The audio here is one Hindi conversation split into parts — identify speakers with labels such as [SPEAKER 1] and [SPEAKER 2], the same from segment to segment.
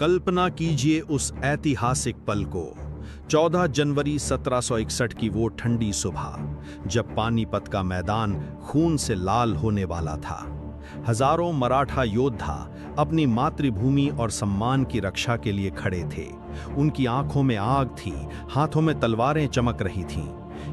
[SPEAKER 1] कल्पना कीजिए उस ऐतिहासिक पल को। 14 जनवरी 1761 की वो ठंडी सुबह, जब पानीपत का मैदान खून से लाल होने वाला था। हजारों मराठा योद्धा अपनी मातृभूमि और सम्मान की रक्षा के लिए खड़े थे। उनकी आंखों में आग थी, हाथों में तलवारें चमक रही थीं।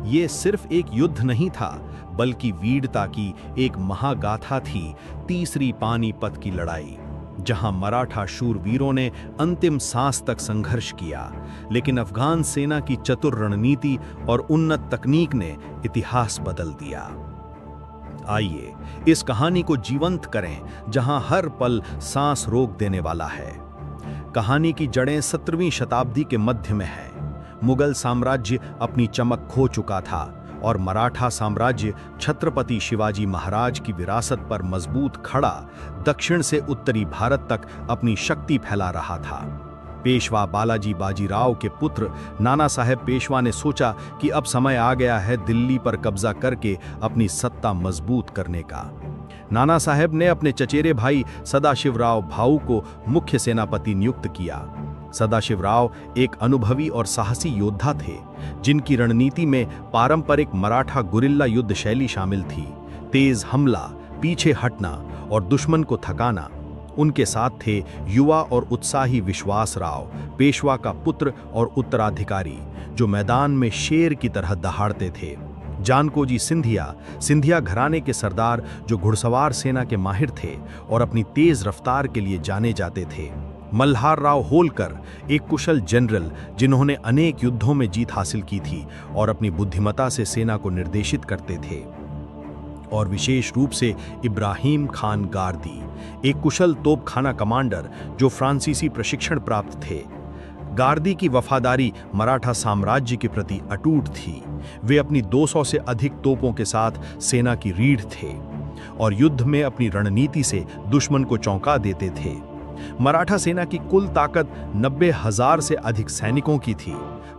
[SPEAKER 1] ये सिर्फ एक युद्ध नहीं था, बल्कि वीरता की एक महागाथा थी, तीसरी पानीपत की लड़ाई, जहां मराठा शूरवीरों ने अंतिम सांस तक संघर्ष किया। लेकिन अफगान सेना की चतुर रणनीति और उन्नत तकनीक ने इतिहास बदल दिया। आइए इस कहानी को जीवंत करें, जहां हर पल सांस रोक देने वाला है। कहानी की जड़ें 17वीं शताब्दी के मध्य में है। मुगल साम्राज्य अपनी चमक खो चुका था और मराठा साम्राज्य छत्रपति शिवाजी महाराज की विरासत पर मजबूत खड़ा दक्षिण से उत्तरी भारत तक अपनी शक्ति फैला रहा था। पेशवा बालाजी बाजीराव के पुत्र नाना साहेब पेशवा ने सोचा कि अब समय आ गया है दिल्ली पर कब्जा करके अपनी सत्ता मजबूत करने का। नाना साहेब ने अपने चचेरे भाई सदाशिवराव भाऊ को मुख्य सेनापति नियुक्त किया। सदाशिवराव एक अनुभवी और साहसी योद्धा थे, जिनकी रणनीति में पारंपरिक मराठा गुरिल्ला युद्ध शैली शामिल थी। तेज हमला, पीछे हटना और दुश्मन को थकाना। उनके साथ थे युवा और उत्साही विश्वासराव, पेशवा का पुत्र और उत्तराधिकारी, जो मैदान में शेर की तरह दहाड़ते थे। जानकोजी सिंधिया घराने के सरदार, जो घुड़सवार सेना के माहिर थे और अपनी तेज रफ्तार के लिए जाने जाते थे। मल्हार राव होलकर, एक कुशल जनरल, जिन्होंने अनेक युद्धों में जीत हासिल की थी और अपनी बुद्धिमत्ता से सेना को निर्देशित करते थे। और विशेष रूप से इब्राहिम खान गार्दी, एक कुशल तोपखाना कमांडर, जो फ्रांसीसी प्रशिक्षण प्राप्त थे। गार्दी की वफादारी मराठा साम्राज्य के प्रति अटूट थी। वे अपनी 200 से अधिक तोपों के साथ सेना की रीढ़ थे और युद्ध में अपनी रणनीति से दुश्मन को चौंका देते थे। मराठा सेना की कुल ताकत 90,000 से अधिक सैनिकों की थी।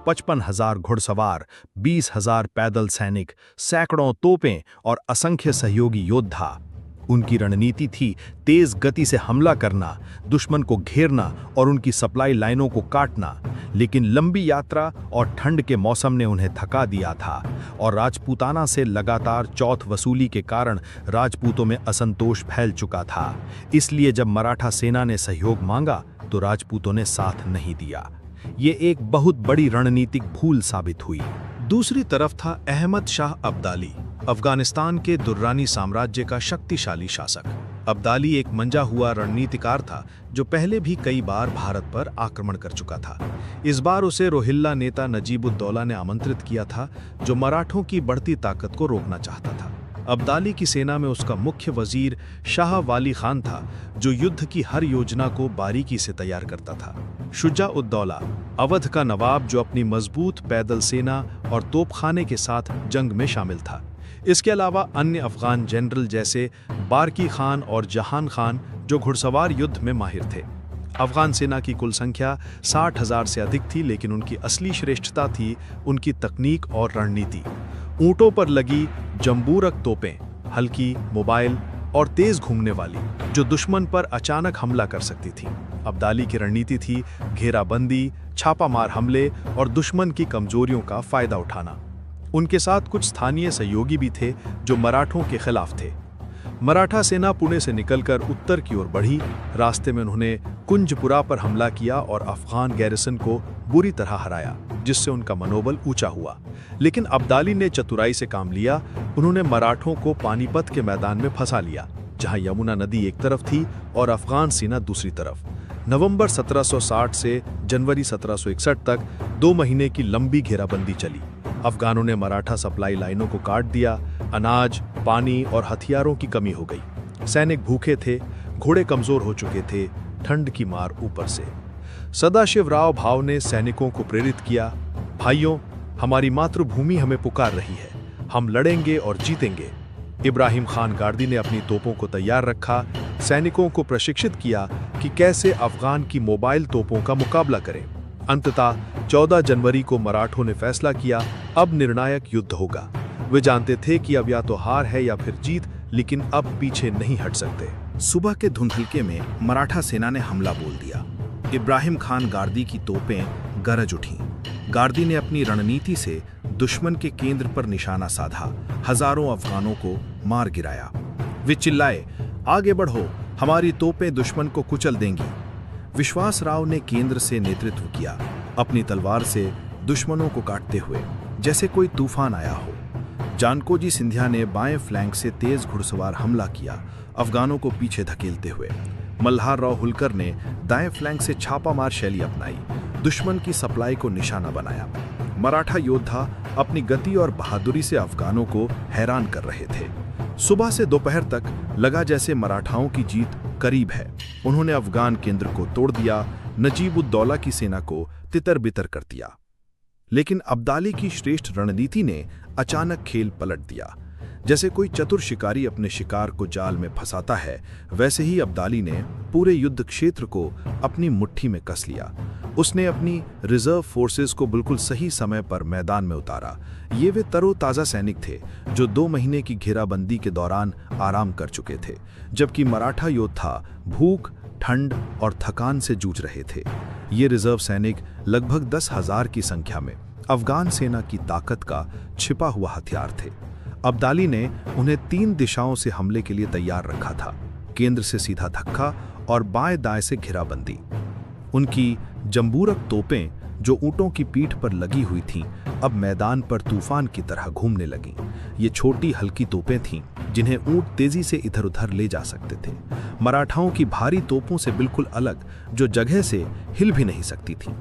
[SPEAKER 1] 55,000 घुड़सवार, 20,000 पैदल सैनिक, सैकड़ों तोपें और असंख्य सहयोगी योद्धा। उनकी रणनीति थी तेज गति से हमला करना, दुश्मन को घेरना और उनकी सप्लाई लाइनों को काटना। लेकिन लंबी यात्रा और ठंड के मौसम ने उन्हें थका दिया था और राजपूताना से लगातार चौथ वसूली के कारण राजपूतों में असंतोष फैल चुका था। इसलिए जब मराठा सेना ने सहयोग मांगा तो राजपूतों ने साथ नहीं दिया। ये एक बहुत बड़ी रणनीतिक भूल साबित हुई।
[SPEAKER 2] दूसरी तरफ था अहमद शाह अब्दाली, अफगानिस्तान के दुर्रानी साम्राज्य का शक्तिशाली शासक। अब्दाली एक मंजा हुआ रणनीतिकार था, जो पहले भी कई बार भारत पर आक्रमण कर चुका था। इस बार उसे रोहिल्ला नेता नजीब-उद-दौला ने आमंत्रित किया था, जो मराठों की बढ़ती ताकत को रोकना चाहता था। अब्दाली की सेना में उसका मुख्य वजीर शाह वाली खान था, जो युद्ध की हर योजना को बारीकी से तैयार करता था। शुजा-उद-दौला, अवध का नवाब, जो अपनी मजबूत पैदल सेना और तोपखाने के साथ जंग में शामिल था। इसके अलावा अन्य अफगान जनरल जैसे बारकी खान और जहान खान, जो घुड़सवार युद्ध में माहिर थे। अफगान सेना की कुल संख्या 60,000 से अधिक थी, लेकिन उनकी असली श्रेष्ठता थी उनकी तकनीक और रणनीति। ऊंटों पर लगी जंबूरक तोपें, हल्की, मोबाइल और तेज घूमने वाली, जो दुश्मन पर अचानक हमला कर सकती थीं। अब्दाली की रणनीति थी घेराबंदी, छापामार हमले और दुश्मन की कमजोरियों का फायदा उठाना। उनके साथ कुछ स्थानीय सहयोगी भी थे, जो मराठों के खिलाफ थे। मराठा सेना पुणे से निकलकर उत्तर की ओर बढ़ी। रास्ते में उन्होंने कुंजपुरा पर हमला किया और अफगान गैरिसन को बुरी तरह हराया, जिससे उनका मनोबल ऊंचा हुआ। लेकिन अब्दाली ने चतुराई से काम लिया। उन्होंने मराठों को पानीपत के मैदान में फंसा लिया, जहां यमुना नदी एक तरफ थी और अफगान सेना दूसरी तरफ। नवंबर 1760 से जनवरी 1761 तक 2 महीने की लंबी घेराबंदी चली। अफगानों ने मराठा सप्लाई लाइनों को काट दिया। अनाज, पानी और हथियारों की कमी हो गई। सैनिक भूखे थे, घोड़े कमजोर हो चुके थे, ठंड की मार ऊपर से। सदाशिवराव भाऊ ने सैनिकों को प्रेरित किया, भाइयों, हमारी मातृभूमि हमें पुकार रही है, हम लड़ेंगे और जीतेंगे। इब्राहिम खान गार्दी ने अपनी तोपों को तैयार रखा, सैनिकों को प्रशिक्षित किया कि कैसे अफगान की मोबाइल तोपों का मुकाबला करें। अंततः 14 जनवरी को मराठों ने फैसला किया, अब निर्णायक युद्ध होगा। वे जानते थे कि अब या तो हार है या फिर जीत, लेकिन अब पीछे नहीं हट सकते।
[SPEAKER 3] सुबह के धुंधलके में मराठा सेना ने हमला बोल दिया।
[SPEAKER 2] इब्राहिम खान गार्दी की तोपें गरज उठीं। गार्दी ने अपनी रणनीति से दुश्मन के केंद्र पर निशाना साधा, हजारों अफगानों को मार गिराया। वे चिल्लाए, आगे बढ़ो, हमारी तोपें दुश्मन को कुचल देंगी। विश्वास राव ने केंद्र से नेतृत्व किया, अपनी तलवार से दुश्मनों को काटते हुए, जैसे कोई तूफान आया हो। जानकोजी सिंधिया ने बाएं फ्लैंक से तेज घुड़सवार हमला किया, अफगानों को पीछे धकेलते हुए। मल्हार राव हुलकर ने दाएं फ्लैंक से छापामार शैली अपनाई, दुश्मन की सप्लाई को निशाना बनाया। मराठा योद्धा अपनी गति और बहादुरी से अफगानों को हैरान कर रहे थे। सुबह से दोपहर तक लगा जैसे मराठाओं की जीत करीब है। उन्होंने अफगान केंद्र को तोड़ दिया, नजीब-उद-दौला की सेना को तितर-बितर कर दिया। लेकिन अब्दाली की श्रेष्ठ रणनीति ने अचानक खेल पलट दिया। जैसे कोई चतुर शिकारी अपने शिकार को जाल में फंसाता है, वैसे ही अब्दाली ने पूरे युद्ध क्षेत्र को अपनी मुट्ठी में कस लिया। उसने अपनी रिजर्व फोर्सेस को बिल्कुल सही समय पर मैदान में उतारा। ये वे तरोताज़ा सैनिक थे जो 2 महीने की घेराबंदी के दौरान आराम कर चुके थे, जबकि मराठा योद्धा भूख, ठंड और थकान से जूझ रहे थे। ये रिजर्व सैनिक लगभग 10,000 की संख्या में अफगान सेना की ताकत का छिपा हुआ हथियार थे। अब्दाली ने उन्हें 3 दिशाओं से हमले के लिए तैयार रखा था, केंद्र से सीधा धक्का और बाएं दाएं से घेराबंदी। उनकी जंबूरक तोपें जो ऊंटों की पीठ पर लगी हुई थीं, अब मैदान पर तूफान की तरह घूमने लगीं। ये छोटी हल्की तोपें थीं जिन्हें ऊंट तेजी से इधर-उधर ले जा सकते थे, मराठाओं की भारी तोपों से बिल्कुल अलग, जो जगह से हिल भी नहीं सकती थीं।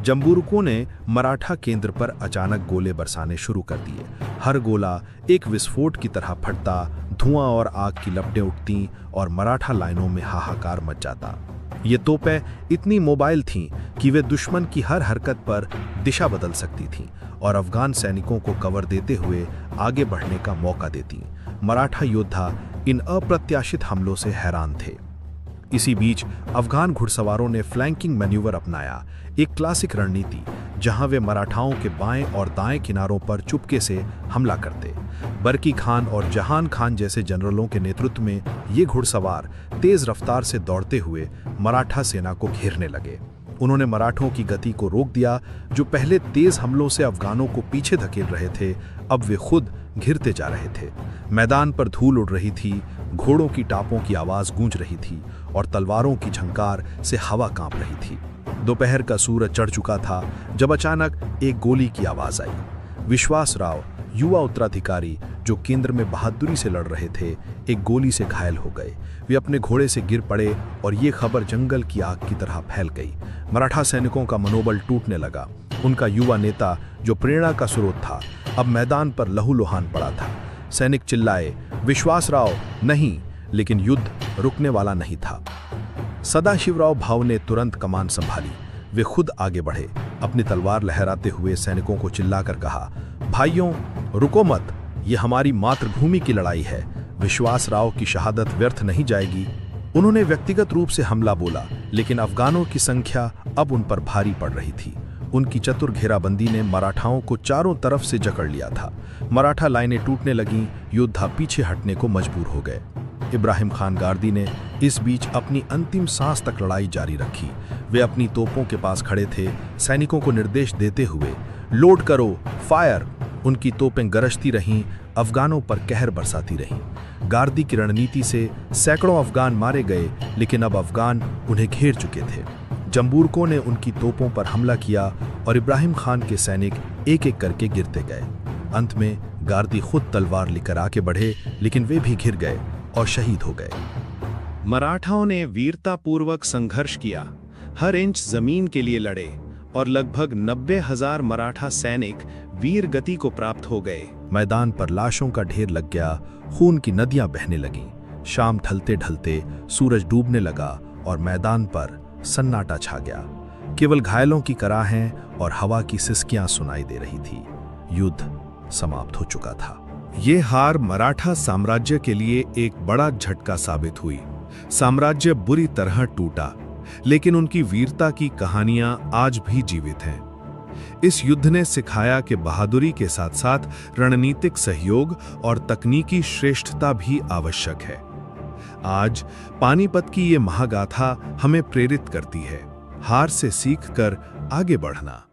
[SPEAKER 2] जंबूरकों ने मराठा केंद्र पर अचानक गोले बरसाने शुरू कर दिए। हर गोला एक विस्फोट की तरह फटता, धुआं और आग की लपटें उठतीं और मराठा लाइनों में हाहाकार मच जाता। ये तोपें इतनी मोबाइल थीं कि वे दुश्मन की हर हरकत पर दिशा बदल सकती थीं और अफगान सैनिकों को कवर देते हुए आगे बढ़ने का मौका देतीं। मराठा योद्धा इन अप्रत्याशित हमलों से हैरान थे। इसी बीच अफगान घुड़सवारों ने फ्लैंकिंग मैन्यूवर अपनाया, एक क्लासिक रणनीति जहां वे मराठाओं के बाएं और दाएं किनारों पर चुपके से हमला करते। बरकी खान और जहान खान जैसे जनरलों के नेतृत्व में ये घुड़सवार तेज रफ्तार से दौड़ते हुए मराठा सेना को घेरने लगे। उन्होंने मराठों की गति को रोक दिया, जो पहले तेज हमलों से अफगानों को पीछे धकेल रहे थे, अब वे खुद घिरते जा रहे थे। मैदान पर धूल उड़ रही थी, घोड़ों की टापों की आवाज गूंज रही थी और तलवारों की झंकार से हवा कांप रही थी। दोपहर का सूरज चढ़ चुका था जब अचानक एक गोली की आवाज आई। विश्वास राव, युवा उत्तराधिकारी जो केंद्र में बहादुरी से लड़ रहे थे, एक गोली से घायल हो गए। वे अपने घोड़े से गिर पड़े और ये खबर जंगल की आग की तरह फैल गई। मराठा सैनिकों का मनोबल टूटने लगा। उनका युवा नेता जो प्रेरणा का स्रोत था, अब मैदान पर लहूलुहान पड़ा था। सैनिक चिल्लाए, विश्वास राव नहीं, लेकिन युद्ध रुकने वाला नहीं था। सदाशिवराव भाव ने तुरंत कमान संभाली। वे खुद आगे बढ़े, अपनी तलवार लहराते हुए सैनिकों को चिल्लाकर कहा, भाइयों रुको मत, ये हमारी मातृभूमि की लड़ाई है। विश्वास राव की शहादत व्यर्थ नहीं जाएगी। उन्होंने व्यक्तिगत रूप से हमला बोला, लेकिन अफगानों की संख्या अब उन पर भारी पड़ रही थी। उनकी चतुर घेराबंदी ने मराठाओं को चारों तरफ से जकड़ लिया था। मराठा लाइनें टूटने लगीं, योद्धा पीछे हटने को मजबूर हो गए। इब्राहिम खान गार्दी ने इस बीच अपनी अंतिम सांस तक लड़ाई जारी रखी। वे अपनी तोपों के पास खड़े थे, सैनिकों को निर्देश देते हुए, लोड करो, फायर। उनकी तोपें गरजती रहीं, अफगानों पर कहर बरसाती रहीं। गार्दी की रणनीति से सैकड़ों अफगान मारे गए, लेकिन अब अफगान उन्हें घेर चुके थे। जंबूरकों ने उनकी तोपों पर हमला किया और इब्राहिम खान के सैनिक एक एक करके गिरते गए। अंत में गार्दी खुद तलवार लेकर आगे बढ़े, लेकिन वे भी घिर गए और शहीद हो गए। मराठाओं ने वीरतापूर्वक संघर्ष किया, हर इंच जमीन के लिए लड़े और लगभग 90,000 मराठा सैनिक वीर गति को प्राप्त हो गए। मैदान पर लाशों का ढेर लग गया, खून की नदियां बहने लगीं। शाम ढलते ढलते सूरज डूबने लगा और मैदान पर सन्नाटा छा गया। केवल घायलों की कराहें और हवा की सिसकियां सुनाई दे रही थी। युद्ध समाप्त हो चुका था। ये हार मराठा साम्राज्य के लिए एक बड़ा झटका साबित हुई। साम्राज्य बुरी तरह टूटा, लेकिन उनकी वीरता की कहानियां आज भी जीवित हैं। इस युद्ध ने सिखाया कि बहादुरी के साथ साथ रणनीतिक सहयोग और तकनीकी श्रेष्ठता भी आवश्यक है। आज पानीपत की ये महागाथा हमें प्रेरित करती है। हार से सीखकर आगे बढ़ना।